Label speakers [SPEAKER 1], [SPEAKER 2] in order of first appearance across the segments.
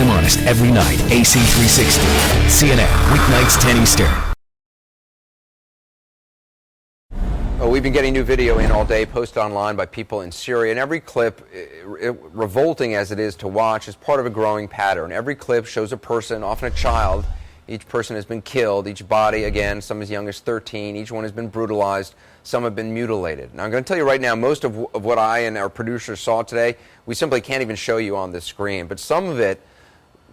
[SPEAKER 1] them honest every night. AC 360. CNN, weeknights 10 Eastern.
[SPEAKER 2] Oh, we've been getting new video in all day, posted online by people in Syria, and every clip, revolting as it is to watch, is part of a growing pattern. Every clip shows a person, often a child. Each person has been killed. Each body, again, some as young as 13. Each one has been brutalized. Some have been mutilated. Now, I'm going to tell you right now, most of what I and our producers saw today, we simply can't even show you on the screen. But some of it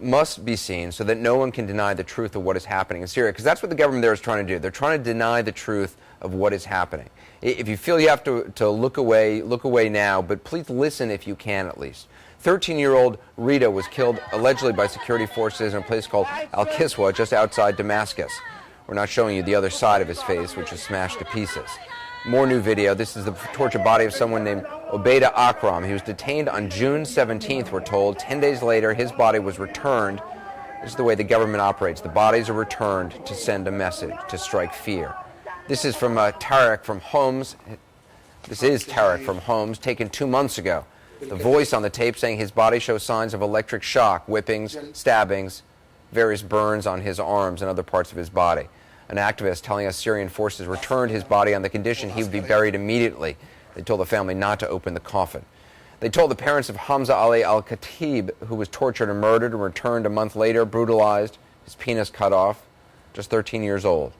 [SPEAKER 2] must be seen so that no one can deny the truth of what is happening in Syria, because that's what the government there is trying to do. They're trying to deny the truth of what is happening. If you feel you have to look away now, but please listen if you can at least. 13-year-old Rita was killed allegedly by security forces in a place called Al-Kiswa just outside Damascus. We're not showing you the other side of his face, which is smashed to pieces. More new video. This is the tortured body of someone named Obeida Akram. He was detained on June 17th, we're told. 10 days later, his body was returned. This is the way the government operates. The bodies are returned to send a message, to strike fear. This is from Tarek from Homs. This is Tarek from Homs, taken 2 months ago. The voice on the tape saying his body shows signs of electric shock, whippings, stabbings, various burns on his arms and other parts of his body. An activist telling us Syrian forces returned his body on the condition he would be buried immediately. They told the family not to open the coffin. They told the parents of Hamza Ali al-Khatib, who was tortured and murdered and returned a month later, brutalized, his penis cut off, just 13 years old.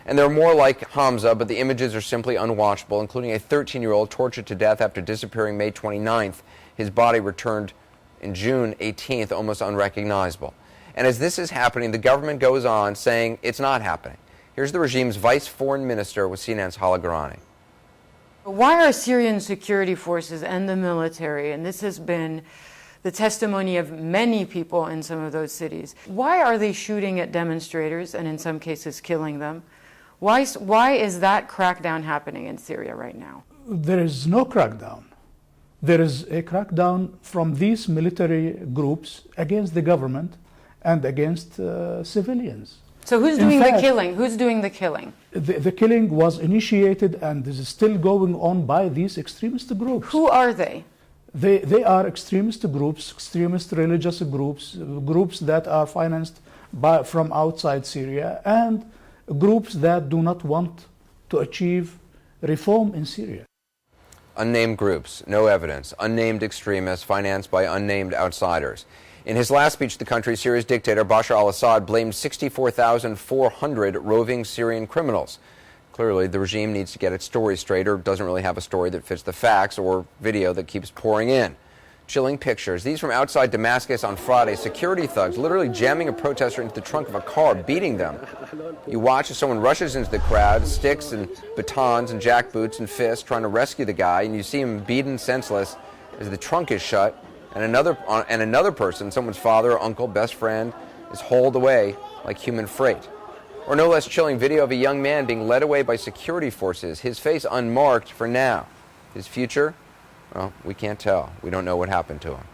[SPEAKER 2] And there are more like Hamza, but the images are simply unwatchable, including a 13-year-old tortured to death after disappearing May 29th. His body returned in June 18th, almost unrecognizable. And as this is happening, the government goes on saying it's not happening. Here's the regime's vice foreign minister with CNN's Hala Garani.
[SPEAKER 3] Why are Syrian security forces and the military, and this has been the testimony of many people in some of those cities, why are they shooting at demonstrators and in some cases killing them? Why is that crackdown happening in Syria right now?
[SPEAKER 4] There is no crackdown. There is a crackdown from these military groups against the government and against civilians.
[SPEAKER 3] So who's doing the killing? Who's doing the killing?
[SPEAKER 4] The killing was initiated and is still going on by these extremist groups.
[SPEAKER 3] Who are they?
[SPEAKER 4] They are extremist groups, extremist religious groups, groups that are financed from outside Syria, and groups that do not want to achieve reform in Syria.
[SPEAKER 2] Unnamed groups, no evidence. Unnamed extremists financed by unnamed outsiders. In his last speech to the country, Syria's dictator Bashar al-Assad blamed 64,400 roving Syrian criminals. Clearly, the regime needs to get its story straight, or doesn't really have a story that fits the facts, or video that keeps pouring in. Chilling pictures. These from outside Damascus on Friday. Security thugs literally jamming a protester into the trunk of a car, beating them. You watch as someone rushes into the crowd, sticks and batons and jackboots and fists, trying to rescue the guy, and you see him beaten senseless as the trunk is shut, and another person, someone's father, uncle, best friend, is hauled away like human freight. Or no less chilling video of a young man being led away by security forces, his face unmarked for now. His future? Well, we can't tell. We don't know what happened to him.